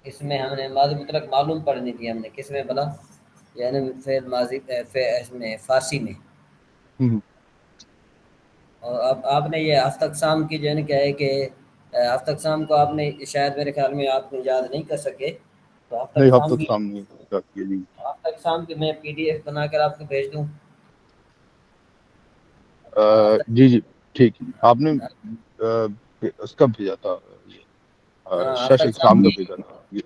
اس میں ہم نے ماضی مطلق معلوم پڑھنی تھی ہم نے کس میں بلا، یعنی فعل ماضی اس میں فارسی میں. ہوں، اور اب آپ نے یہ ہفت اقسام کی جو ہے نا کیا ہے کہ ہفت اقسام کو آپ نے شاید میرے خیال میں آپ یاد نہیں کر سکے. تو ہفت نہیں اب اقسام تک کی سامنے کیا جی. ہفت اقسام کی میں پی ڈی ایف بنا کر آپ کو بھیج دوں. ہفت جی جی ٹھیک ہے. آپ نے اس کا بھیجا تھا یہ ہاں ہفت شش اقسام اقسام کا کی بھیجا تھا یہ.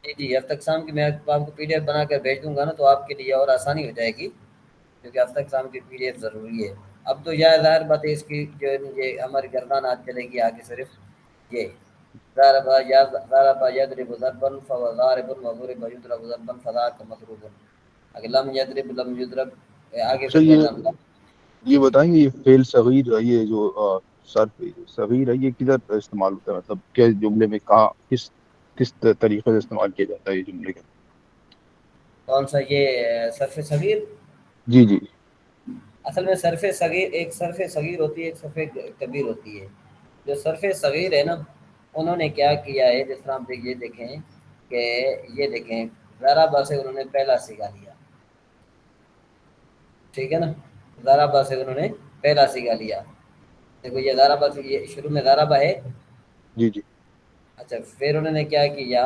جی جی ہفت اقسام کی میں آپ کو پی ڈی ایف بنا کر بھیج دوں گا نا تو آپ کے لیے اور آسانی ہو جائے گی کیونکہ ہفت اقسام کی پی ڈی ایف ضروری ہے. اب تو یہ ظاہر بات ہے اس کی جو یہ ہماری گردان آج چلے گی آگے صرف یہ ضرب يضرب ضربا فهو ضارب وضرب يضرب ضربا فذاك مضروب. اگر لم يضرب لم يضرب آگے اچھا پھر یہ بتائیں گے یہ فعل صغیر یہ جو صرف صغیر ہے یہ کدھر استعمال ہوتا ہے مطلب کس جملے میں کہاں کس طریقے سے استعمال کیا جاتا ہے یہ جملے کا. کون سا یہ صرف صغیر. جی جی اصل میں صرف صغیر ایک صرف صغیر ہوتی ہے ایک صرف کبیر ہوتی ہے. جو صرف صغیر ہے نا انہوں نے کیا کیا ہے جس طرح آپ یہ دیکھیں کہ یہ دیکھیں ضرب سے انہوں نے پہلا سیکھا لیا. ٹھیک ہے نا ضرب سے انہوں نے پہلا سیکھا لیا. دیکھو یہ ضرب یہ شروع میں ضرب ہے. جی جی اچھا پھر انہوں نے کیا کیا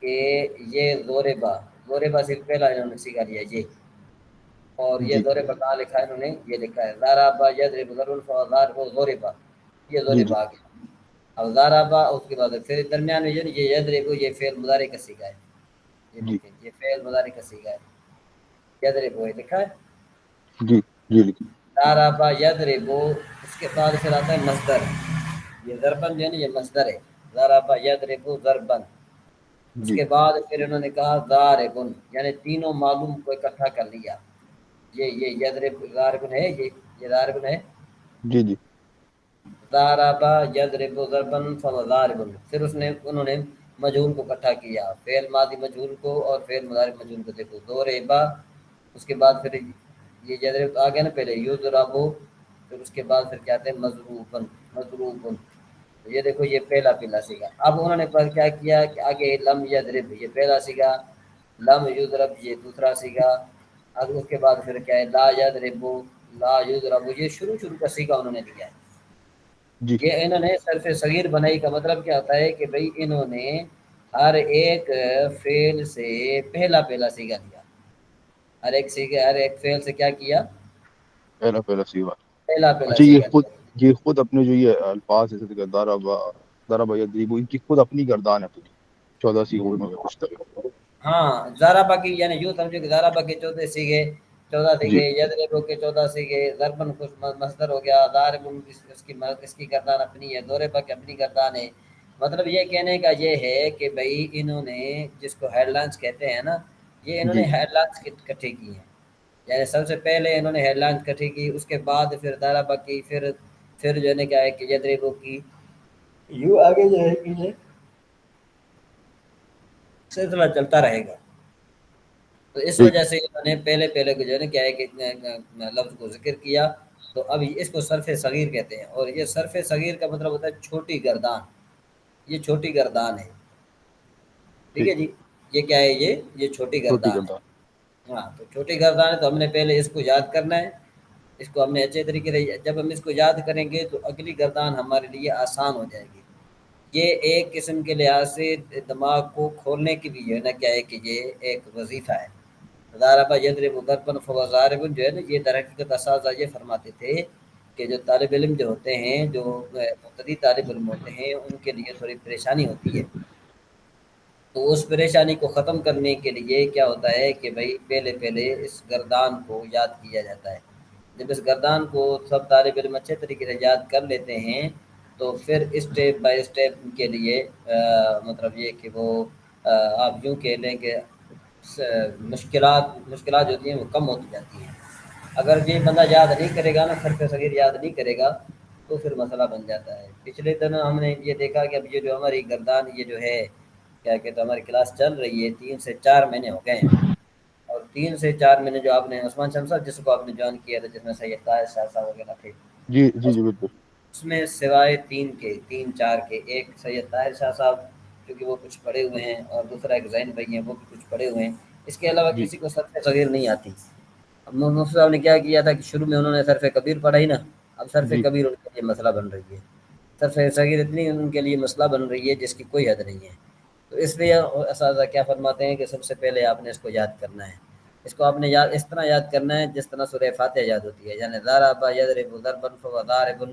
کہ یہ ضرب صرف پہلا انہوں نے سیکھا لیا یہ. اور یہ جی ضرب کہاں لکھا ہے انہوں نے یہ لکھا ہے ضرب يضرب ضربا ضرب یہ جی ضرب جی آ گیا. اب ضرب اس کے بعد پھر درمیان میں یہ يضرب یہ فعل مضارع کا صیغہ ہے. یہ جی دیکھیں یہ فعل مضارع کا صیغہ ہے. يضرب ہے لکھا ہے. جی جی لکھیے. ضرب يضرب اس کے بعد پھر آتا ہے مصدر. یہ ضربن جو ہے نا یہ مصدر ہے. ضرب يضرب ضربا. اس جی کے بعد پھر انہوں نے کہا ضارب یعنی تینوں معلوم کو اکٹھا کر لیا. یہ يضرب ضارب ہے یہ ضارب ہے. جی جی ضرب يضرب ضربا فهو ضارب. پھر انہوں نے مجہول کو اکٹھا کیا فعل ماضی مجہول کو اور فعل مضارع مجہول کو. دیکھو ضرب اس کے بعد پھر یہ يضرب آ گیا نا پہلے يضرب پھر اس کے بعد پھر کیا آتے ہیں مضروب. یہ دیکھو یہ پہلا سیکھا. اب انہوں نے کیا کیا کہ آگے لم يضرب یہ پہلا سیکھا. لم يضرب یہ دوسرا سیکھا. اب اس کے بعد پھر کیا ہے لا يضرب لا يضرب یہ شروع کا سیکھا انہوں نے دیا ہے. جی یہ انہوں نے صرف صغیر بنائی کا مطلب کیا ہوتا ہے کہ بھئی انہوں نے ہر ایک فعل سے پہلا سیکھا لیا. ہر ایک فعل سے کیا کیا پہلا صحیح بات. پہلا اچھا سیکھا لیا. یہ خود اپنے جو یہ الفاظ جیسے ضرب یضرب ان کی خود اپنی گردان ہے پوری 14 سیغوں میں کچھ طرح. ہاں ضرب کی یعنی یوں سمجھو کہ ضرب کے 14 سیکھے 14 جی سیکھے يضرب کے 14 سیکھے ضربن کچھ مصدر ہو گیا. ضارب اس کی گردان اپنی ہے. ضرب کی اپنی گردان ہے. مطلب یہ کہنے کا یہ ہے کہ بھئی انہوں نے جس کو ہیڈ لائنس کہتے ہیں نا یہ انہوں نے جی ہیڈ لائنس اکٹھی کی ہیں. یعنی سب سے پہلے انہوں نے ہیڈ لائنس اکٹھی کی اس کے بعد پھر ضرب کی پھر جو ہے کیا ہے کہ يضرب کی یوں آگے جو ہے کہ یہ سلسلہ چلتا رہے گا. تو اس ٹھیک وجہ سے انہوں نے پہلے کو جو ہے نا کیا ہے کہ لفظ کو ذکر کیا. تو اب اس کو صرف صغیر کہتے ہیں اور یہ صرف صغیر کا مطلب ہوتا ہے چھوٹی گردان. یہ چھوٹی گردان ہے. ٹھیک ہے جی یہ کیا ہے یہ چھوٹی گردان ہے. ہاں تو چھوٹی گردان ہے تو ہم نے پہلے اس کو یاد کرنا ہے. اس کو ہم نے اچھے طریقے سے جب ہم اس کو یاد کریں گے تو اگلی گردان ہمارے لیے آسان ہو جائے گی. یہ ایک قسم کے لحاظ سے دماغ کو کھولنے کی بھی جو ہے نا کیا ہے کہ یہ ایک وظیفہ ہے. ضرب يضرب ضربا فهو ضارب جو ہے نا یہ درحقیقت اساتذہ یہ فرماتے تھے کہ جو طالب علم جو ہوتے ہیں جو مبتدی طالب علم ہوتے ہیں ان کے لیے تھوڑی پریشانی ہوتی ہے. تو اس پریشانی کو ختم کرنے کے لیے کیا ہوتا ہے کہ بھائی پہلے اس گردان کو یاد کیا جاتا ہے. جب اس گردان کو سب طالب علم اچھے طریقے سے یاد کر لیتے ہیں تو پھر اسٹیپ بائی اسٹیپ کے لیے مطلب یہ کہ وہ آپ یوں کہہ لیں کہ مشکلات جو ہوتی ہیں وہ کم ہوتی جاتی ہیں. اگر یہ بندہ یاد نہیں کرے گا نا صرف صغیر یاد نہیں کرے گا تو پھر مسئلہ بن جاتا ہے. پچھلے دن ہم نے یہ دیکھا کہ اب یہ جو ہماری گردان یہ جو ہے کیا کہ تو ہماری کلاس چل رہی ہے 3 سے 4 مہینے ہو گئے ہیں. اور 3 سے 4 مہینے جو آپ نے عثمان شمس صاحب جس کو آپ نے جوائن کیا تھا جس میں سید طاہر شاہ صاحب وغیرہ تھے جی جی جی بالکل. اس میں سوائے 3 4 کے ایک سید طاہر شاہ صاحب کیونکہ وہ کچھ پڑھے ہوئے ہیں، اور دوسرا ایک زین بھائی ہیں وہ بھی کچھ پڑھے ہوئے ہیں، اس کے علاوہ جی کسی کو صرف صغیر نہیں آتی۔ اب مفتی صاحب نے کیا کیا تھا کہ شروع میں انہوں نے صرف کبیر پڑھائی نا، اب صرف جی کبیر ان کے لیے مسئلہ بن رہی ہے، صرف صغیر اتنی ان کے لیے مسئلہ بن رہی ہے جس کی کوئی حد نہیں ہے۔ تو اس لیے اساتذہ کیا فرماتے ہیں کہ سب سے پہلے آپ نے اس کو یاد کرنا ہے، اس کو آپ نے یاد اس طرح یاد کرنا ہے جس طرح سورہ فاتحہ یاد ہوتی ہے، یعنی ضرب یضرب ضربا فهو ضارب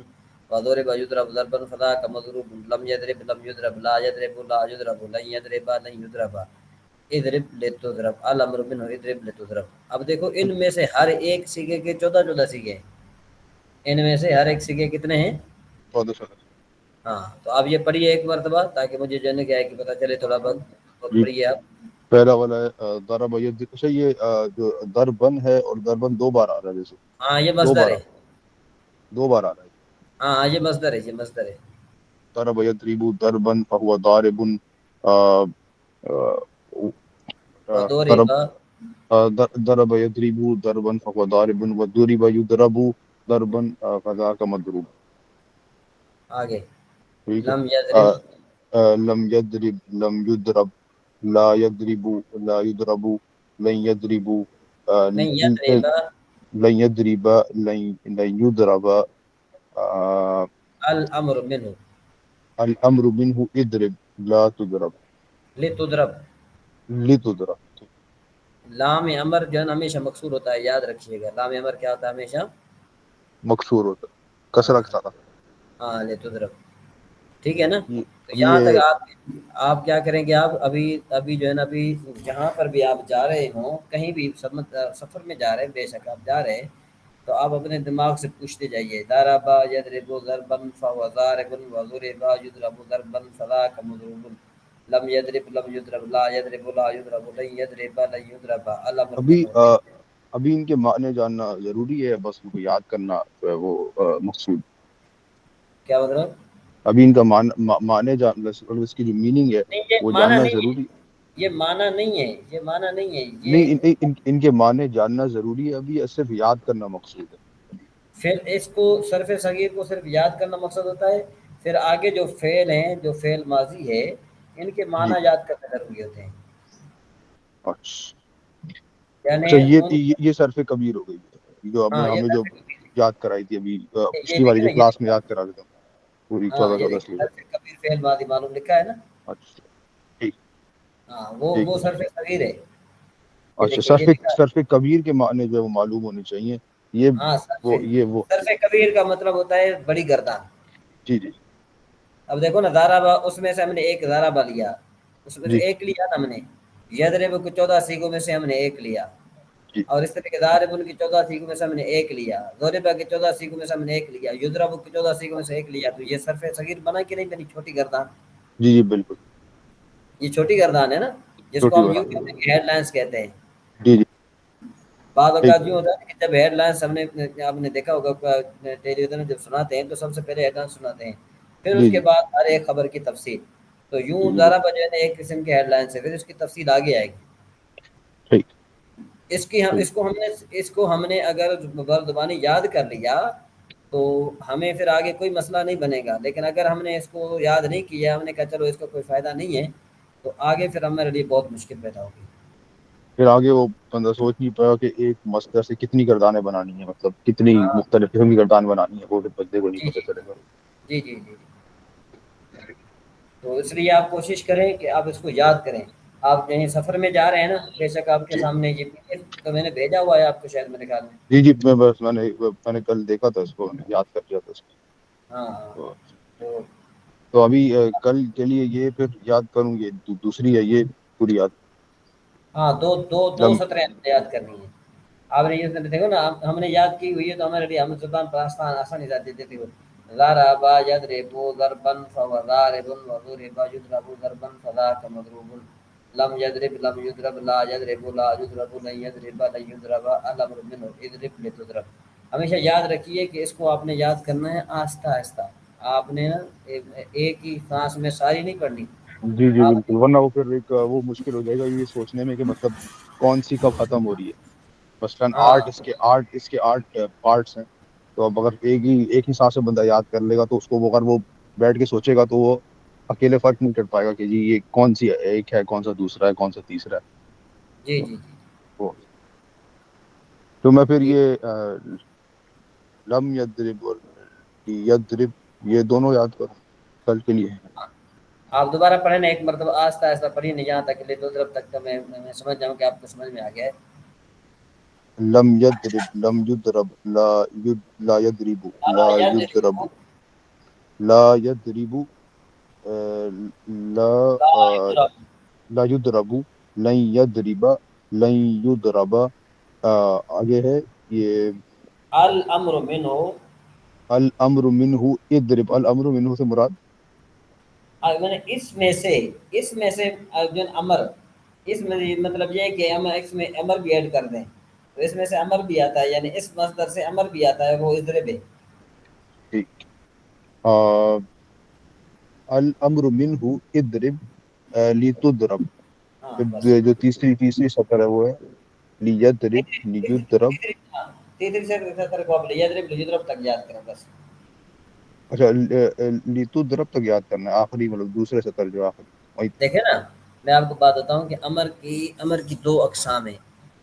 وضرب یضرب ضربا فذاک مضروب لم یضرب لم یضرب لا یضرب لا یضرب لن یضرب لن یضرب اضرب لتضرب الامر منه اضرب لتضرب۔ اب دیکھو ان میں سے ہر ایک سیگے کے 14 سیگے ہیں، ان میں سے ہر ایک سیگے کتنے ہیں؟ 14 ہاں تو آپ یہ پڑھیے ایک مرتبہ تاکہ مجھے جاننے کیا ہے کہ پتہ چلے تھوڑا بہت، بہت جی پڑھیے آپ۔ پہلا والا ہے ضرب اچھا یہ جو دربن ہے اور دربن 2 بار آ رہا ہے، جیسے ہاں یہ دو مصدر بار آ ہے، رہا ہے 2 بار آ رہا ہے ہاں یہ مصدر ہے، یہ مصدر ہے۔ ضرب یضرب ضربا فهو ضارب ضرب وضرب ضرب يضرب ضربا فهو ضارب وضرب يضرب ضربا فذاك مضروب۔ آگے ٹھیک ہے لم یضرب لم يضرب لم يضرب لا يضرب لا يضرب لن يضرب نہیں یضرب لن يضرب لن يضرب الامر منه الامر منه اضرب لا تضرب لتضرب۔ لتضرب۔ لام امر جو ہے نا ہمیشہ مکسور ہوتا ہے، یاد رکھیے گا، لام امر کیا ہوتا ہے ہمیشہ؟ مکسور ہوتا ہے، ہاں کسرہ کے ساتھ۔ ہاں لتضرب، ٹھیک ہے نا؟ تو یہاں تک یہ آپ کیا کریں گے، آپ ابھی جو ہے نا ابھی جہاں پر بھی آپ جا رہے ہوں، کہیں بھی سفر میں جا رہے ہیں، بے شک آپ جا رہے ہیں، تو آپ اپنے دماغ سے پوچھتے جائیے ضرب یضرب ضربا فهو ضارب وضرب یضرب ضربا فذاک مضروب لم یضرب لم یضرب لا یضرب لا یضرب لن یضرب لن یضرب الامر ابھی منه۔ ابھی ان کے معنی جاننا ضروری ہے، بس ان کو یاد کرنا جو ہے وہ مقصود۔ کیا مطلب؟ ابھی ان کا معنی جاننا، اس کی جو میننگ ہے نہیں یہ وہ معنی جاننا نہیں ہے، ضروری۔ یہ معنی نہیں ہے، یہ معنی نہیں ہے نہیں یہ، ان کے معنی جاننا ضروری ہے، ابھی صرف یاد کرنا مقصود ہے۔ پھر اس کو صرف صغیر کو صرف یاد کرنا مقصد ہوتا ہے، پھر آگے جو فعل ہیں، جو فعل ماضی ہے، ان کے جی معنی یاد کرنا ضروری ہوتے ہیں، اچھا یعنی اچھا ان، یہ صرف کبیر ہو گئی جو آپ نے ہاں یہ ہمیں جو صرف کبیر، یاد کرائی تھی ابھی یہ پچھلی والی دیکھیں جو نا، یہ کلاس میں دیکھیں، یاد کرا دیتا ہوں پوری ہاں چودہ یہ چودہ دیکھیں سے۔ صرف کبیر فعل ماضی معلوم لکھا ہے نا، اچھا ٹھیک ہاں ٹھیک وہ ہے صرف صغیر ہے، یہ اچھا دیکھیں یہ لکھا ہے، صرف کبیر کے معنی جو ہے وہ معلوم ہونے چاہیے، یہ ہاں وہ صرف کبیر کا مطلب ہوتا ہے بڑی گردان۔ جی جی اب دیکھو نا ضربہ، اس میں سے ہم نے ایک ضربہ لیا، اس میں سے جی ایک لیا نا ہم نے، یضرب کو 14 سیگوں میں سے ہم نے ایک لیا، جی اور اس طرح کے ضارب کی 14 سیگوں میں سے ہم نے ایک لیا، ضربہ کی 14 سیگوں میں سے ہم نے ایک لیا، یضرب کی 14 سیگوں میں سے ایک لیا، تو یہ صرف صغیر بنا کہ نہیں بنی؟ چھوٹی گردان، جی جی بالکل یہ چھوٹی گردان ہے نا، جس کو چھوٹی ہم یوں بات کہتے ہیں ہیڈ لائنس کہتے ہیں۔ جی جی بعض ٹھیک اوقات یوں ہوتا ہے کہ جب ہیڈ لائنس ہم نے، آپ نے دیکھا ہوگا ٹیلی ویژن میں جب سناتے ہیں تو سب سے پہلے ہیڈ لائنس سناتے ہیں، پھر اس جی کے جی بعد ہر ایک خبر کی تفصیل، تو جی یوں جی ذرا بجے نے ایک قسم کے ہیڈ لائنس ہے، پھر اس کی تفصیل آگے آئے گی، ٹھیک اس کی ہم ٹھیک اس کو ہم نے اگر زبانی یاد کر لیا تو ہمیں پھر آگے کوئی مسئلہ نہیں بنے گا، لیکن اگر ہم نے اس کو یاد نہیں کیا، ہم نے کہا چلو اس کا کوئی فائدہ نہیں ہے، تو آگے پھر ہمارے لیے بہت مشکل پیدا ہوگی۔ پھر آگے وہ بندہ سوچ نہیں پایا کہ ایک مصدر سے کتنی گردانیں بنانی ہیں، مطلب کتنی ہاں مختلف قسم کی گردان بنانی ہے، وہ پھر بندے کو نہیں جی پتہ جی چلے گا۔ جی جی جی، تو اس لیے آپ کوشش کریں کہ آپ اس کو یاد کریں۔ آپ کہیں سفر میں جا رہے ہیں نا، بے شک آپ کے جی سامنے یہ تو میں نے بھیجا ہوا ہے آپ کو شاید میرے خیال میں، جی جی میں نے کل دیکھا تھا اس کو، میں نے یاد کر لیا تھا اس ہاں ہاں، کو۔ تو تو ابھی کل کے لیے یہ پھر یاد کروں گی، دوسری ہے یہ پوری یاد ہاں دو دو دو لم سطریں ہم نے یاد کرنی ہے۔ آپ نے یہ دیکھو نا، ہم نے یاد کی ہوئی ہے تو ہمارے لیے ہم زبان پر آسانی جاتی دیتی ہو، ضرب یضرب ضربا فهو ضارب وضرب یضرب ضربا فذاک مضروب لم یضرب لم یضرب لا یضرب لا یضرب لن یضرب لن یضرب الامر منه اضرب لتضرب۔ ہمیشہ یاد رکھیے کہ اس کو آپ نے یاد کرنا ہے آہستہ آہستہ، آپ نے ایک ہی سانس میں ساری نہیں پڑھنی، جی جی آپ بالکل، ورنہ وہ پھر ایک وہ مشکل ہو جائے گا یہ سوچنے میں کہ مطلب کون سی کب ختم ہو رہی ہے۔ مثلاً ہاں اس کے 8 پارٹس ہیں، تو اب اگر ایک ہی سانس میں بندہ یاد کر لے گا تو اس کو اگر وہ بیٹھ کے سوچے گا تو وہ اکیلے فرق نہیں کر پائے گا کہ جی یہ کون سی ایک ہے، کون سا دوسرا ہے، کون سا تیسرا ہے. جی تو جی جی وہ تو میں پھر جی. یہ لم یضرب اور یضرب، یہ دونوں یاد کرو کل کے لیے. آپ دوبارہ پڑھیں نا ایک مرتبہ، آہستہ آہستہ پڑھیے نا یہاں تک لے دو طرف تک، تو میں سمجھ جاؤں کہ آپ کو سمجھ میں آ گیا ہے. لم یضرب، لم یضرب، لا یضرب، لا یاد یضرب، لا یضرب، لا لا یضرب، لن یضرب، لن یضرب. آگے ہے یہ الامر منه. الامر منہ اضرب، الامر منہ سے مراد میں نے اس میں سے جو امر، اس میں مطلب یہ ہے کہ ہم اس میں امر بھی ایڈ کر دیں تو اس میں سے امر بھی آتا ہے، یعنی اس مصدر سے امر بھی آتا ہے، وہ اضرب ہے. ٹھیک. الامر منہ اضرب لتضرب. ہاں بس. پھر جو تیسری سطر ہے وہ ہے لیضرب لیضرب. تیسری سے سطر کو آپ یضرب تک یاد کریں بس. اچھا لتضرب تک یاد کرنا ہے، آخری مطلب دوسرے سطر جو آخری وہی. دیکھیں نا، میں آپ کو بات بتاؤں کہ امر کی دو اقسام ہیں،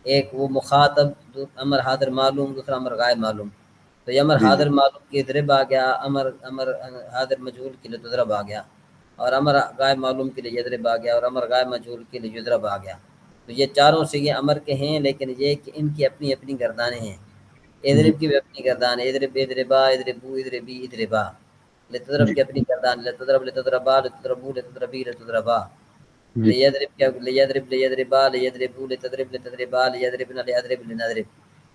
ایک وہ مخاطب امر حاضر معلوم، دوسرا امر غائب معلوم. تو یہ امر جی جی حاضر معلوم کی ضرب آ گیا، امر حاضر مجہول کے لیے تضرب آ گیا، اور امر غائب معلوم کے لیے یضرب آ گیا، اور امر غائب مجہول کے لیے یضرب آ گیا. تو یہ چاروں سے یہ امر کے ہیں، لیکن یہ کہ ان کی اپنی اپنی گردانیں ہیں. جی اضرب کی بھی اپنی گردان ہے، اضرب اضربا اضربو اضربی اضربا. لتضرب جی کی اپنی گردان، لتضرب لتضربا لتضربو لتضربی لتضربا. جی لیضرب کیا، لیضرب لیضربا ليضربوا لتضرب لتضربا ليضربن ليضرب لنضرب.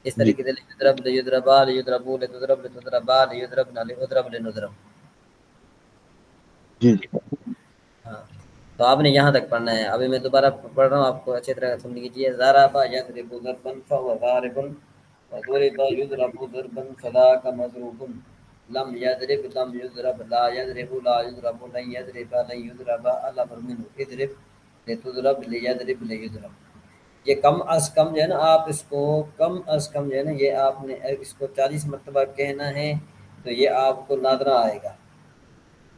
اس جی طریقے سے لیضرب لیضربا ليضربوا لتضرب لتضربا ليضربن ليضرب لنضرب. جی جی ہاں. تو آپ نے یہاں تک پڑھنا ہے، ابھی میں دوبارہ پڑھ رہا ہوں، آپ کو اچھی طرح سن لیجیے. ضرب یضرب ضربا فهو ضارب، وضرب يضرب ضربا فذاك مضروب. لم يضرب لم يضرب، لا يضرب لا يضرب، لن يضرب لن يضرب. الامر منه اضرب لتضرب ليضرب ليضرب. یہ کم از کم جو ہے نا، آپ اس کو کم از کم جو ہے نا، یہ آپ نے اس کو 40 مرتبہ کہنا ہے تو یہ آپ کو نادرا آئے گا.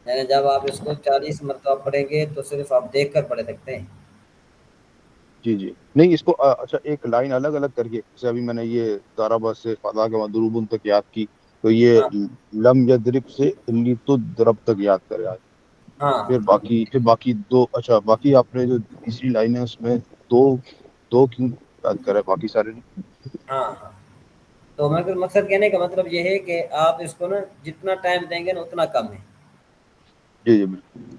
یعنی جب آپ اس کو 40 مرتبہ پڑھیں گے تو صرف آپ دیکھ کر پڑھ سکتے ہیں. جی جی. نہیں اس کو اچھا ایک لائن الگ الگ کر کے، جیسے ابھی میں نے یہ ضرب سے فضا کے مضروب تک یاد کی، تو یہ ہاں لم یضرب سے لتضرب تک یاد کرے آج. ہاں پھر باقی دو، اچھا باقی آپ نے جو تیسری لائن ہے اس میں دو دو کیوں یاد کرے، باقی سارے نہیں. ہاں ہاں. تو میں مقصد کہنے کا مطلب یہ ہے کہ آپ اس کو نا جتنا ٹائم دیں گے نا اتنا کم ہے. جی جی بالکل.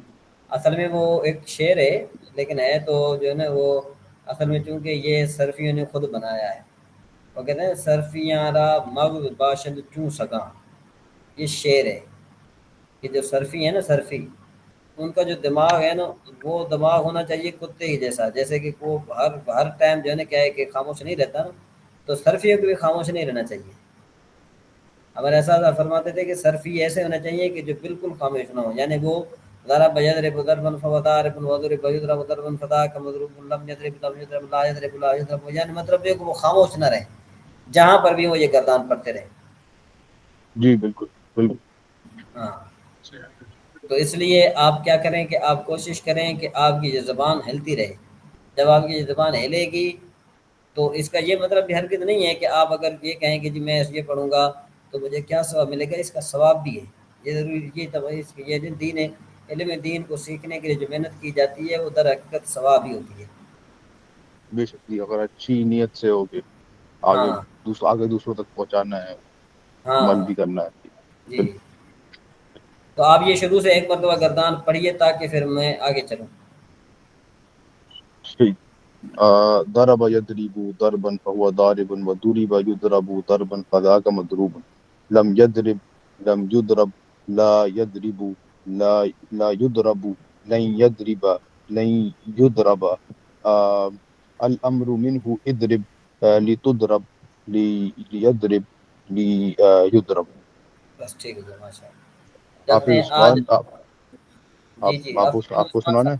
اصل میں وہ ایک شعر ہے، لیکن ہے تو جو ہے نا وہ اصل میں چونکہ یہ صرفیوں نے خود بنایا ہے. وہ کہتے ہیں صرفیاں را مغز باشد چوں سگاں. یہ شعر ہے کہ جو صرفی ہے نا، صرفی ان کا جو دماغ ہے نا، وہ دماغ ہونا چاہیے کتے ہی جیسا، جیسے کہ وہ ہر ٹائم جو ہے نا کیا ہے کہ خاموش نہیں رہتا نا، تو صرفیوں کو بھی خاموش نہیں رہنا چاہیے. اگر ایسا فرماتے تھے کہ صرفی ایسے ہونا چاہیے کہ جو بالکل خاموش نہ ہو، یعنی وہ ضرب یضرب ضربا فهو ضارب وضرب يضرب ضربا فذاك مضروب لم يضرب لم يضرب لا يضرب لا يضرب. یعنی مطلب یہ کہ وہ خاموش نہ رہے، جہاں پر بھی وہ یہ گردان پڑھتے رہے. جی بالکل بالکل. ہاں. تو اس لیے آپ کیا کریں کہ آپ کوشش کریں کہ آپ کی یہ زبان ہلتی رہے. جب آپ کی یہ زبان ہلے گی تو اس کا یہ مطلب بھی ہرگز نہیں ہے کہ آپ اگر یہ کہیں کہ جی میں یہ پڑھوں گا تو مجھے کیا ثواب ملے گا. اس کا ثواب بھی ہے، یہ ضروری یہ دین ہے. علم دین کو سیکھنے کے لیے جو محنت کی جاتی ہے وہ در حقیقت ثواب ہی ہوتی ہے. بے شک جی، اگر اچھی نیت سے ہوگی آگے ہاں آگے دوسروں تک پہنچانا ہے، ہاں عمل ہاں. بھی کرنا ہے. جی بالکل. جی. تو آپ یہ شروع سے ایک مرتبہ گردان پڑھیے تاکہ پھر میں آگے چلوں. ٹھیک. ضرب یضرب ضربا فهو ضارب وضرب يضرب ضربا فذاك مضروب. لم يضرب لم يضرب لا يضرب لا يضرب لن يضرب لن يضرب. الامر منه اضرب لتضرب ليضرب ليضرب. بس ٹھیک ہے سر، ماشاء اللہ. چلتے حافظ ہیں آج. عثمان جی جی. حافظ آپ کو عثمان سنانا ہے.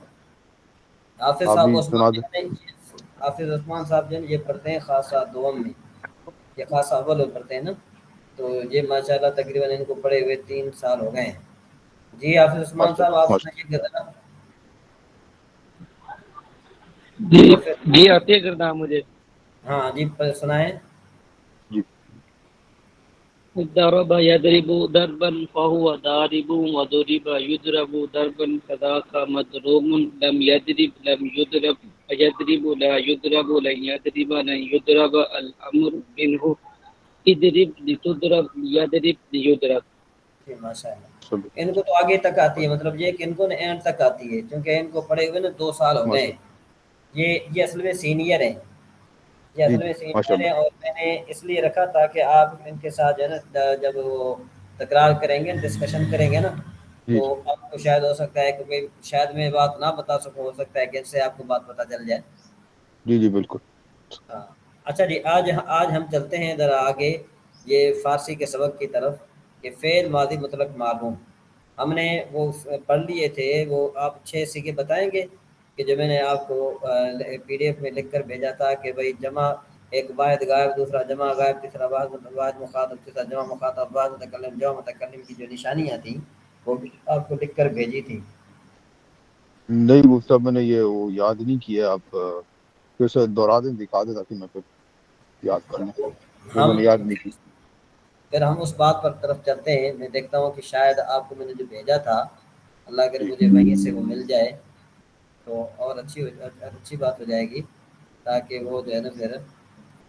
صاحب، حافظ آپ صاحب بھی عثمان سنا دیں. جو ہے حافظ عثمان صاحب جو ہے یہ پڑھتے ہیں خاصہ دوم میں، یہ خاصہ اول پڑھتے ہیں نا. تو یہ ماشاء اللہ تقریباً ان کو پڑھے ہوئے 3 سال ہو گئے ہیں. جی حافظ عثمان ماشاء صاحب اللہ آپ ماشاء سنائیے ذرا، جی یا پھر جی آتی ہے کردار مجھے. ہاں جی سنائیں. جی ضرب يضرب ضربا فهو ضارب وضرب يضرب ضربا فذاك مضروب لم يضرب لم يضرب يضرب لا يضرب لن يضرب لن يضرب الأمر منه اضرب لتضرب يضرب ليضرب. جی ماشاء اللہ. سب ان کو تو آگے تک آتی ہے، مطلب یہ کہ ان کو اینڈ تک آتی ہے، کیونکہ ان کو پڑھے ہوئے نا 2 سال ہو گئے ماشاء ہیں. اللہ. یہ اصل میں سینئر ہیں، یہ جی اصل جی میں ماشاء سینئر اللہ. ہیں، اور میں نے اس لیے رکھا تاکہ آپ ان کے ساتھ جو ہے نا جب وہ تکرار کریں گے، ڈسکشن کریں گے نا، جی تو جی آپ کو شاید ہو سکتا ہے کہ شاید میں بات نہ بتا سکوں، ہو سکتا ہے کہ اس سے آپ کو بات پتہ چل جائے. جی جی بالکل. ہاں اچھا جی، آج ہم چلتے ہیں ذرا آگے یہ فارسی کے سبق کی طرف، کہ فعل ماضی مطلق معلوم. ہم نے وہ پڑھ لیے تھے، وہ آپ 6 سیکھے بتائیں گے کہ جو میں نے آپ کو پی ڈی ایف میں لکھ کر بھیجا تھا، کہ بھائی جمع ایک واحد غائب، دوسرا جمع غائب، تیسرا واحد مخاطب، تیسرا جمع مخاطب، واحد متکلم، جمع متکلم کی جو نشانیاں تھیں وہ بھی آپ کو لکھ کر بھیجی تھی. نہیں وہ سب میں نے یہ وہ یاد نہیں کیا. آپ پھر سے دوہرا دیں، دکھا دیں تاکہ میں پھر یاد کر لوں. وہ میں ہم نے یاد نہیں کی. پھر ہم اس بات پر طرف چلتے ہیں. میں دیکھتا ہوں کہ شاید آپ کو میں نے جو بھیجا تھا، اللہ اگر جی مجھے وہیں سے وہ مل جائے تو اور اچھی بات ہو جائے گی، تاکہ وہ جو ہے نا پھر،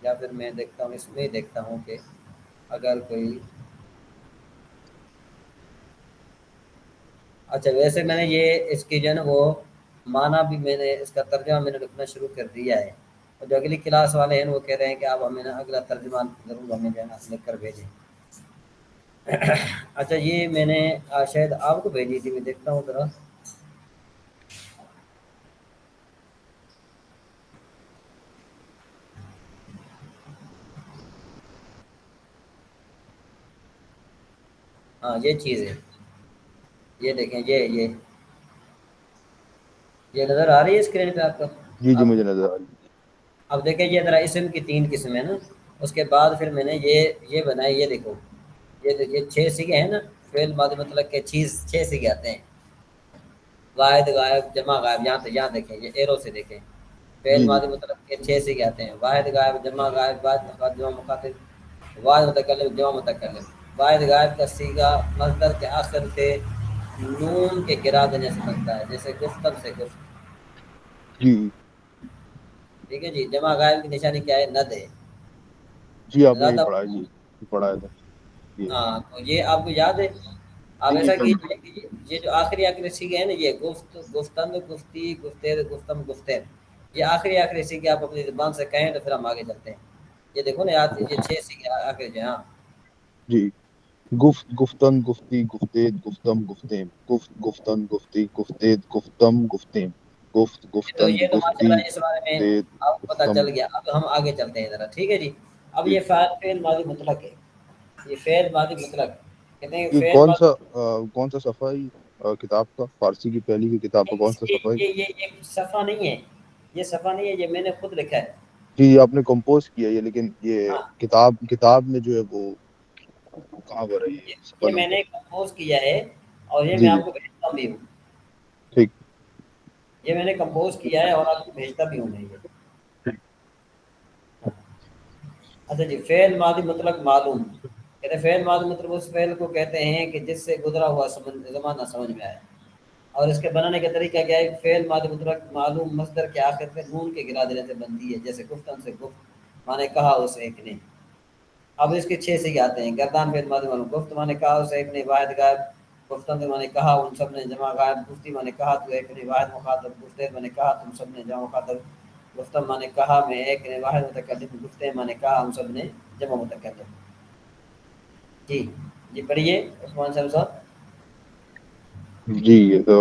یا پھر میں دیکھتا ہوں، اس میں دیکھتا ہوں کہ اگر کوئی، اچھا ویسے میں نے یہ اس کی جو ہے نا وہ معنی بھی میں نے اس کا ترجمہ میں نے لکھنا شروع کر دیا ہے، اور جو اگلی کلاس والے ہیں وہ کہہ رہے ہیں کہ آپ ہمیں نا اگلا ترجمہ ضرور ہمیں جو ہے نا لکھ کر بھیجیں. اچھا یہ میں نے شاید آپ کو بھیجی تھی، میں دیکھتا ہوں ذرا. ہاں یہ چیز ہے، یہ دیکھیں، یہ نظر آ رہی ہے اسکرین پہ آپ کو. جی جی اب مجھے نظر آ رہی اب دیکھیں یہ ذرا اسم کی 3 قسم ہے نا. اس کے بعد پھر میں نے یہ بنائی، یہ دیکھو، یہ 6 سیگے ہیں نا. فعل ماضی مطلب کہ 6 سیگے آتے ہیں: واحد غائب، جمع غائب. یہاں دیکھیں، یہ ایرو سے دیکھیں. ہے. فعل جی جی ماضی مطلب کہ 6 سیگے آتے ہیں: واحد غائب، جمع غائب، واحد مخاطب، جمع مخاطب، واحد متکلم، جمع متکلم. واحد غائب کا سیگا مصدر کے آخر سے نون کے گرا دینے سے بنتا ہے، جیسے گفتم سے گفت. جی ٹھیک ہے جی. جمع غائب کی نشانی کیا ہے؟ ند ہے. جی آپ نے یہ زیادہ، پڑھا ہے. جی پڑھا تھا یہ. ہاں تو یہ آپ کو یاد ہے. آپ جی جی ایسا سب کیجیے کہ یہ جو آخری سیگے ہیں نا، یہ گفت، گفتند، گفتی، گفتید، گفتم، گفتین، یہ آخری سیگے آپ اپنی زبان سے کہیں تو پھر ہم آگے چلتے ہیں. یہ دیکھو نا یاد، یہ 6 سیگے آخری جو ہیں. ہاں جی گفت، گفتن، گفتی، گفتید، گفتم، گفتیم. گفت، گفتن، گفتی، گفتید، گفتم، گفتیم. گفت، تو گفتن، یہ تو گفتی، ماشاءاللہ اس بارے میں گفتید، آپ کو پتہ گفتم. چل گیا. اب ہم آگے چلتے ہیں ذرا، ٹھیک ہے جی. اب جی یہ فعل ماضی مطلق ہے. یہ فعل ماضی مطلق کہتے ہیں. یہ فعل ماضی، کون سا صفحہ ہے کتاب کا؟ فارسی کی پہلی کی کتاب کا کون سا صفحہ ہے؟ یہ ایک صفحہ نہیں ہے، یہ صفحہ نہیں ہے، یہ میں نے خود لکھا ہے. جی آپ نے کمپوز کیا یہ، لیکن یہ ہاں کتاب میں جو ہے وہ کہاں پر ہے یہ صفحہ یہ میں نمبر؟ نے کمپوز کیا ہے، اور یہ میں جی جی آپ کو بھیجتا بھی ہوں. ٹھیک یہ میں نے کمپوز کیا ہے اور آپ کو بھیجتا بھی ہوں میں یہ. ٹھیک. اچھا جی. فعل ماضی مطلق معلوم کہتے ہیں. فعل ماضی مطلب اس فعل کو کہتے ہیں کہ جس سے گزرا ہوا زمانہ سمجھ میں آئے. اور اس کے بنانے کا طریقہ کیا ہے؟ فعل ماضی مطلق معلوم مصدر کے آخر پہ نون کے گرا دینے سے بنتی ہے، جیسے گفتن سے گفت، مانے کہا اس ایک نے. اب اس کے 6 سیگے آتے ہیں: گردان فعل ماضی معلوم، گفت مانے کہا اس ایک نے، واحد غائب، گفتن مانے کہا ان سب نے، جمع غائب، گفتی مانے کہا تو ایک نے، واحد مخاطب، گفتید مانے کہا تم سب نے، جمع مخاطب، گفتم مانے کہا میں ایک نے، واحد متکلم، گفتے مانے کہا ہم سب نے، جمع متکلم. جی جی پڑھیے عثمان صاحب. جی یہ تو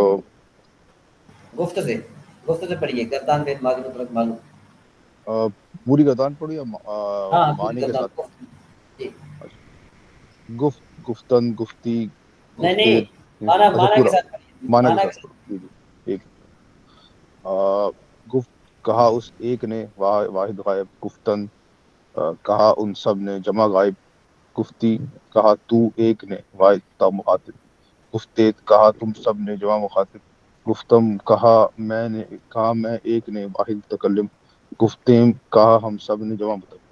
گفت سے پڑھیے. گردان فعل ماضی مطلق معلوم. پوری گردان پڑھی یا ہاں پوری معنی کے گردان ساتھ؟ گفت. جی اچھا. گفت، گفتن، گفتی، نہیں نہیں، گفتید. اچھا مانا کے پورا ساتھ پڑھیے، معنی کے مانا کے ساتھ ساتھ. پڑھو. جی جی ٹھیک. گفت کہا اس ایک نے، واحد غائب. گفتن کہا ان سب نے، جمع غائب. گفتی کہا تو ایک نے، واحد تا مخاطب. گفتید کہا تم سب نے جمع مخاطب، گفتم کہا میں ایک نے واحد متکلم، گفتیم کہا ہم سب نے جمع متکلم۔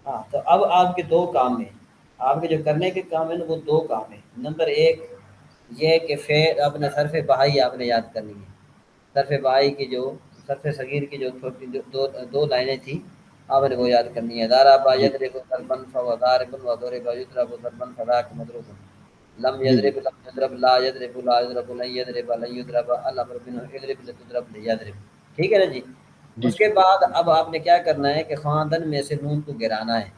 ہاں تو اب آپ کے دو کام ہیں، آپ کے جو کرنے کے کام ہیں نا وہ دو کام ہیں۔ نمبر ایک یہ کہ فعل اپنے صرف بہائی آپ نے یاد کرنی ہے، صرف بہائی کی جو صرف صغیر کی جو چھوٹی دو لائنیں تھیں آپ نے وہ یاد کرنی ہے۔ ضرب جی یضرب ضربا فهو ضارب وضرب یضرب ضربا فذاک مضروب، لم جی جی یضرب لم یضرب لا یضرب لا یضرب لن یضرب لن یضرب الامر منه اضرب لتضرب لیضرب، ٹھیک ہے نا جی۔ جی اس جی کے بعد اب آپ نے کیا کرنا ہے کہ خواندن میں سے نون کو گرانا ہے۔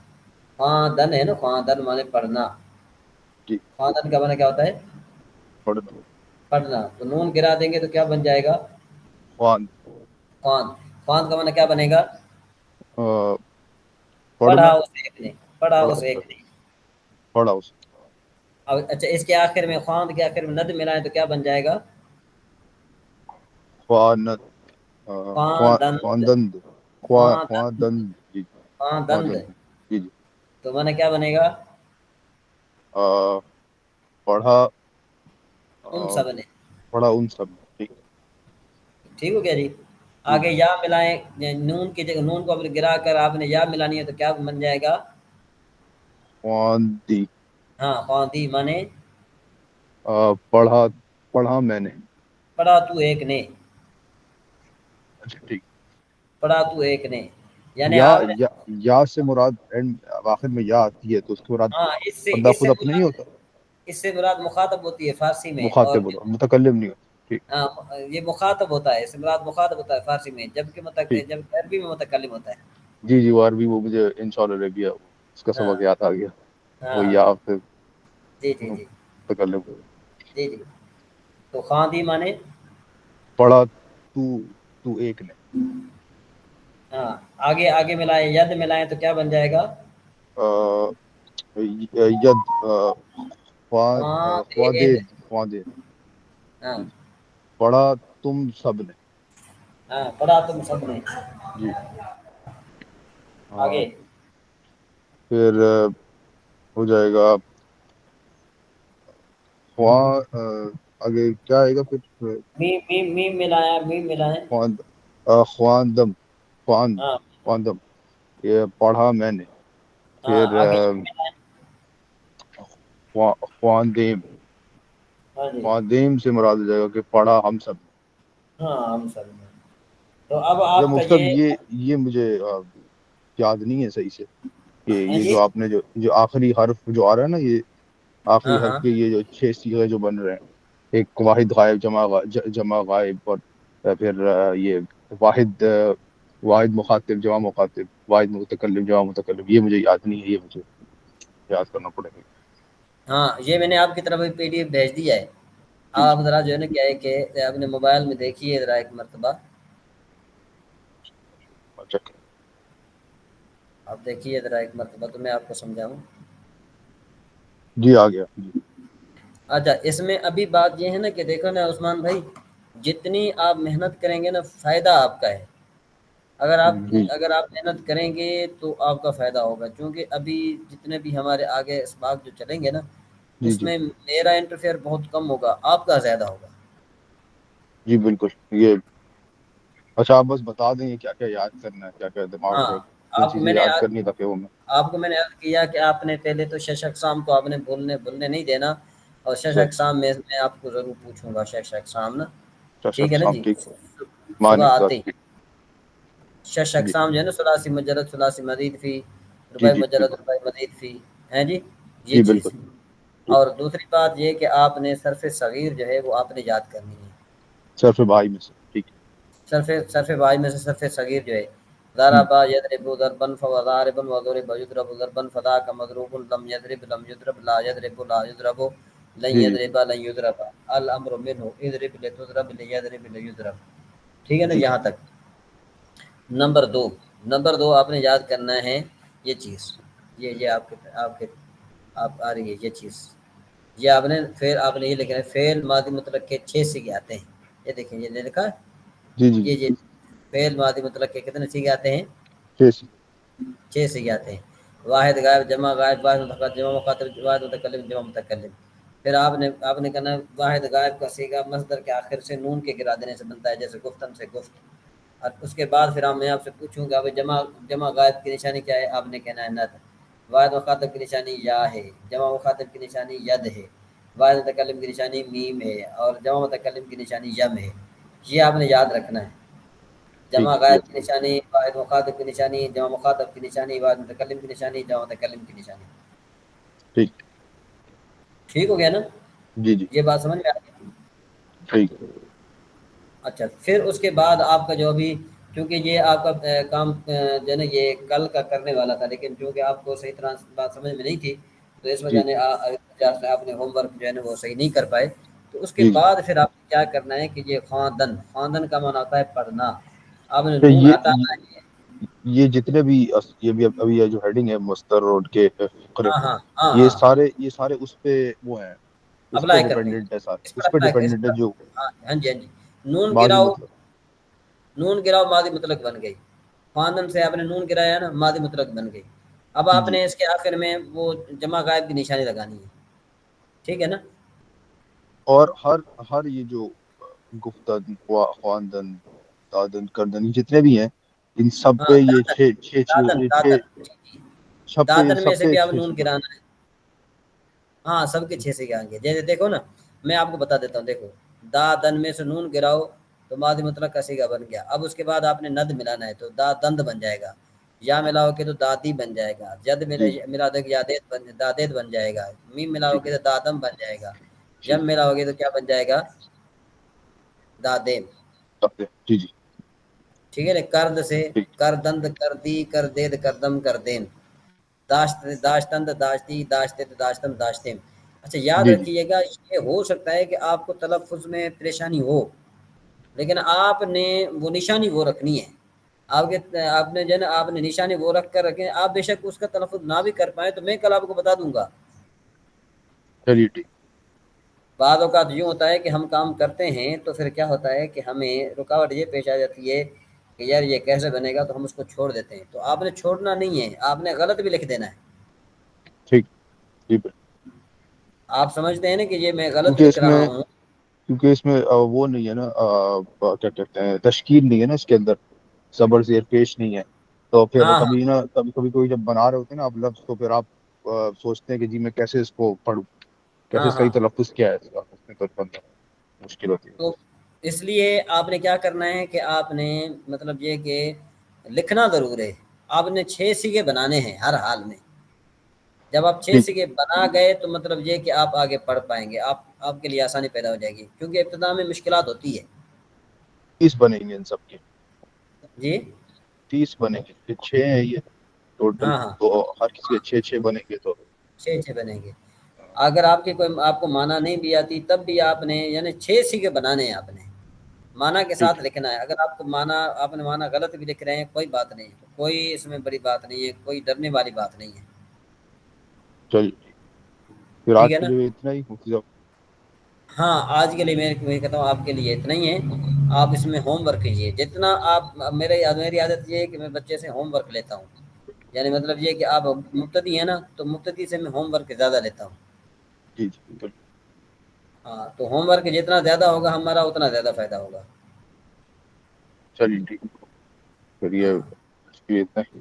خواندن ہے نا، خواندن مانے پڑھنا، جی خواندن کا مانے کیا ہوتا ہے؟ پڑھنا، پڑھنا، تو نون گرا دیں گے تو کیا بن جائے گا؟ خوان، خواند، خواند کا مانے کیا بنے گا؟ پڑھا پڑھنا، اس ایک نے، پڑھا پڑھا اس ایک نے۔ پڑھا اس، اب اچھا اس کے آخر میں خواند کے آخر میں ند ملائیں تو کیا بن جائے گا؟ خوانت، خواندند، خواندند، خواندند، خواندند، جی خواندند، خواندند، جی جی تو مانے کیا بنے گا؟ پڑھا، ان سب نے، پڑھا ان سب نے، ٹھیک ٹھیک ہو گیا جی۔ جی آگے یا ملائیں، نون کی جگہ نون کو اگر گرا کر آپ نے یا ملانی ہے تو کیا بن جائے گا؟ خواندی، ہاں خواندی مانے پڑھا، پڑھا میں نے، پڑھا تو ایک نے، اچھا ٹھیک۔ پڑھا تو ایک نے، یعنی یا آپ نے، یا سے مراد آخر میں یا آتی ہے تو اس کے مراد ہاں بندہ اس سے خود اپنا نہیں مراد، ہوتا، اس سے مراد مخاطب ہوتی ہے فارسی میں، اور مخاطب ہوتا، متکلم نہیں ہوتا، ٹھیک ہاں یہ مخاطب ہوتا ہے، اس سے مراد مخاطب ہوتا ہے فارسی میں، جبکہ ٹھیک، جب عربی میں متکلم ہوتا ہے۔ جی جی، وہ عربی وہ مجھے انشاءاللہ عربیہ اس کا ہاں سبق یاد آ گیا، وہ ہاں یا پھر جی جی جی متکلم، جی جی، تو خواندی مانے پڑھا تو، تو ایک نے، ہاں، آگے آگے ملائیں، ید ملائیں تو کیا بن جائے گا؟ ید، خواندید، خوادید، خوادید، ہاں جی جی، پڑھا تم سب نے، ہاں، پڑھا تم سب نے، جی آگے پھر ہو جائے گا خواں، آگے کیا آئے گا پھر؟ میم میم میم ملایا، میم ملائیں، خواند، خواندم، خواند، ہاں خواندم، یہ پڑھا میں نے، ہاں، پھر آگے یا ملائیں، خواندیم، ہاں جی، خواندیم سے مراد ہو جائے گا کہ پڑھا ہم سب نے۔ ہاں ہم سب میں، تو اب اچھا آپ کا مفتی صاحب، یہ، یہ مجھے یاد نہیں ہے صحیح سے کہ ہاں یہ جی، جو آپ نے جو آخری حرف جو آ رہا ہے نا، یہ آخری ہاں حرف ہاں کے یہ جو 6 صیغے جو بن رہے ہیں، ایک واحد غائب، جمع غائب، اور پھر یہ واحد واحد مخاطب، جمع مخاطب، واحد متکلم، جمع متکلم، یہ مجھے یاد نہیں ہے، یہ مجھے یاد کرنا پڑے گا۔ ہاں یہ میں نے آپ کی طرف پی ڈی ایف بھیج دیا ہے، جی آپ جی، ذرا جو ہے نا کیا ہے کہ اپنے موبائل میں دیکھیے ذرا ایک مرتبہ، اچھا آپ دیکھیے ذرا ایک مرتبہ تو میں آپ کو سمجھاؤں۔ جی، آ گیا جی، اچھا اس میں ابھی بات یہ ہے نا کہ دیکھو نا عثمان بھائی، جتنی آپ محنت کریں گے نا فائدہ آپ کا ہے، جی اگر آپ محنت کریں گے تو آپ کا فائدہ ہوگا، کیونکہ ابھی جتنے بھی ہمارے آگے اسباق جو چلیں گے نا جی اس جی میں میرا انٹرفیئر بہت کم ہوگا، آپ کا زیادہ ہوگا۔ جی، بالکل یہ، اچھا آپ بس بتا دیں یہ کیا کیا یاد کرنا ہے، کیا کیا دماغ ہاں میں کن آپ کو چیزیں میں نے یاد کرنی تاکہ وہ میں آپ کو میں نے عرض کیا کہ آپ نے پہلے تو شش اقسام کو آپ نے بھولنے نہیں دینا، اور شش اچھا اقسام میں آپ کو ضرور پوچھوں گا شش اقسام نا، اچھا ٹھیک ہے نا شام جی، ٹھیک، صبح معنی آتے ہی ٹھیک، شش جی اقسام جو ہے نا، ثلاثی مجرد، ثلاثی مزید فی، جی رباعی جی مجرد، بالکل، رباعی مزید فی، ہیں جی یہ جی چیز۔ بالکل ٹھیک، اور دوسری بات یہ کہ آپ نے صرف صغیر جو ہے وہ آپ نے یاد کرنی ہے، صرف بھائی میں سے، ٹھیک صرف بائی میں سے صرف صغیر جو ہے، ہے، ضربا یضرب ضربا فهو ضارب وضرب یضرب ضربا فذاك مضروب لم یضرب لم یضرب لا یضرب لا یضرب لن جی جی یضرب لن یضرب الامر منه اضرب لتضرب لیضرب لیضرب، ٹھیک ہے نا جی یہاں تک۔ نمبر دو آپ نے یاد کرنا ہے یہ چیز، یہ آپ آ رہی ہے یہ چیز، یہ آپ نے پھر آپ نے یہ لکھنا ہے فعل ماضی مطلق کے 6 سیغے آتے ہیں، یہ دیکھیں یہ لکھا ہے، جی جی، یہ فعل ماضی مطلق کے کتنے سیغے آتے ہیں؟ 6 6 سیغے آتے ہیں، واحد غائب، جمع غائب، واحد مخاطب، جمع مخاطب، واحد متکلم، جمع متکلم۔ پھر آپ نے کہنا واحد غائب کا صیغہ مصدر کے آخر سے نون کے گرا دینے سے بنتا ہے، جیسے گفتن سے گفت. اور اس کے بعد پھر میں آپ سے پوچھوں گا جمع غائب کی نشانی کیا ہے، آپ نے کہنا ہے ند. واحد مخاطب کی نشانی یا ہے، جمع مخاطب کی نشانی ید ہے، واحد متکلم کی نشانی میم ہے، اور جمع متکلم کی نشانی یم ہے. یہ آپ نے یاد رکھنا ہے. ٹھیک جمع ہے غائب کی نشانی، واحد مخاطب کی نشانی، جمع مخاطب کی نشانی، واحد متکلم کی نشانی، جمع متکلم کی نشانی. ٹھیک ٹھیک ہو گیا نا؟ جی جی یہ بات سمجھ میں آ گئی؟ ٹھیک. اچھا، پھر اس کے بعد آپ کا جو بھی، کیونکہ یہ آپ کا کام جو ہے نا یہ کل کا کرنے والا تھا، لیکن چونکہ آپ کو صحیح طرح بات سمجھ میں نہیں تھی تو اس جی وجہ سے آپ نے ہوم ورک جو ہے نا وہ صحیح نہیں کر پائے. تو اس کے جی جی. بعد پھر آپ کیا کرنا ہے کہ یہ خواندن کا معنی ہوتا ہے پڑھنا. آپ نے تو نون ہٹانا ہے. یہ جتنے بھی یہ بھی ابھی یہ جو ہیڈنگ ہے مستر روڈ کے فقرے، ہاں ہاں ہاں یہ ہاں سارے اس پہ وہ ہیں، اس پہ اپلائی کرنے ہیں، ڈیپینڈنٹ ہے، سارے اس پر اس پہ اپلائی کر، ڈیپینڈنٹ ہے جو ہاں ہاں جی ہاں جی. نون ماضی گراؤ، مطلب. نون گراؤ ماضی مطلق بن گئی. خواندن سے آپ نے نون گرایا نا، ماضی مطلق بن گئی. اب آپ جی نے اس کے آخر میں وہ جمع غائب کی نشانی لگانی ہے. ٹھیک ہے نا؟ اور ہر یہ جو گفتن خواندن دادن کردن جتنے بھی ہیں، ان سب ہاں پہ یہ دادن، چھ چھ دادن چھ دادن چھ جی جی. سب پہ دادن میں سب سے پہ بھی آپ چھ نون چھ گرانا ہے. ہاں سب کے 6 سے گرائیں گے. جیسے دیکھو نا، میں آپ کو بتا دیتا ہوں. دیکھو، دادن میں سے نون گراؤ تو ماضی مطلق کا صیغہ بن گیا. اب اس کے بعد آپ نے ند ملانا ہے تو دند بن جائے گا. یا ملاؤ کے تو دادی بن جائے گا. جد جی ملا دو کہ دادید بن جائے گا. میم ملاؤ ٹھیک گے تو دادم بن جائے گا. ٹھیک جم ملاؤ گے تو کیا بن جائے گا؟ دادیم. جی جی ٹھیک ہے نا؟ کرد سے ٹھیک کردند، کردی، کردید، کردم، کردین. داشتند، داشتی، داشتت، داشتم، داشتم. اچھا یاد جی جی رکھیے گا، یہ ہو سکتا ہے کہ آپ کو تلفظ میں پریشانی ہو، لیکن آپ نے وہ نشانی وہ رکھنی ہے. آپ نے جو ہے نا آپ نے نشانی وہ رکھ کر رکھیں. آپ بے شک اس کا تلفظ نہ بھی کر پائیں تو میں کل آپ کو بتا دوں گا. چلیے ٹھیک. بعض اوقات یوں ہوتا ہے کہ ہم کام کرتے ہیں تو پھر کیا ہوتا ہے کہ ہمیں رکاوٹ یہ پیش آ جاتی ہے کہ یار یہ کیسے بنے گا، تو ہم اس کو چھوڑ دیتے ہیں. تو آپ نے چھوڑنا نہیں ہے، آپ نے غلط بھی لکھ دینا ہے. ٹھیک جی. آپ سمجھتے ہیں نا کہ یہ میں غلط کیونکہ لکھ اس رہا میں ہوں. کیونکہ اس میں وہ نہیں ہے نا، کیا کہتے ہیں، تشکیل نہیں ہے نا اس کے اندر، زبر زیر پیش نہیں ہے. تو پھر ہاں ہاں کبھی نا کبھی کوئی جب بنا رہے ہوتے ہیں نا آپ لفظ، تو پھر آپ سوچتے ہیں کہ جی میں کیسے اس کو پڑھوں، کیسے ہاں صحیح ہاں تلفظ کیا ہے اس کا، اس میں تو بنتا مشکل ہوتی ہے. تو اس لیے آپ نے کیا کرنا ہے کہ آپ نے مطلب یہ کہ لکھنا ضرور ہے. آپ نے 6 سیغے بنانے ہیں ہر حال میں. جب آپ 6 ٹھیک. سیغے بنا گئے تو مطلب یہ کہ آپ آگے پڑھ پائیں گے. آپ کے لیے آسانی پیدا ہو جائے گی، کیونکہ ابتدا میں مشکلات ہوتی ہے. 30 بنیں گے ان سب کے. جی 30 بنے گے، پھر 6 ہیں یہ ٹوٹل، ہاں ہاں تو ہر کسی کے 6 بنیں گے تو 6 بنیں گے. اگر آپ کو مانا نہیں بھی آتی تب بھی آپ نے یعنی 6 سیغے بنانے ہیں. آپ نے مانا کے ٹھیک ساتھ لکھنا ہے. اگر آپ نے مانا غلط بھی لکھ رہے ہیں کوئی بات نہیں، کوئی اس میں بڑی بات نہیں ہے، کوئی ڈرنے والی بات نہیں ہے. چلیے ٹھیک. پھر ٹھیک آج ہے کے نا؟ لیے اتنا ہی مفتی صاحب. ہاں آج کے لیے میں کہتا ہوں آپ کے لیے اتنا ہی ہے. آپ اس میں ہوم ورک کیجیے جتنا آپ. میری عادت یہ ہے کہ میں بچے سے ہوم ورک لیتا ہوں. یعنی مطلب یہ کہ آپ مبتدی ہیں نا، تو مبتدی سے میں ہوم ورک زیادہ لیتا ہوں. جی جی بالکل. ہاں تو ہوم ورک جتنا زیادہ ہوگا ہمارا اتنا زیادہ فائدہ ہوگا. چلیے ٹھیک. چلیے ہاں اتنا ہی.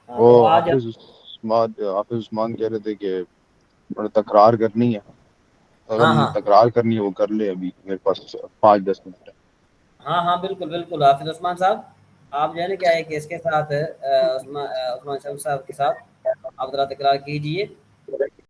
ہاں وہ تو آج حافظ عثمان کہہ رہے تھے کہ تھوڑا تکرار کرنی ہے. اگر ہاں ہاں تکرار کرنی ہے وہ کر لے. ابھی میرے پاس 5-10 منٹ ہے. ہاں ہاں بالکل بالکل. حافظ عثمان صاحب آپ جو ہے نا کیا ہے کہ اس کے ساتھ عثمان صاحب کے ساتھ آپ ذرا تکرار کیجیے.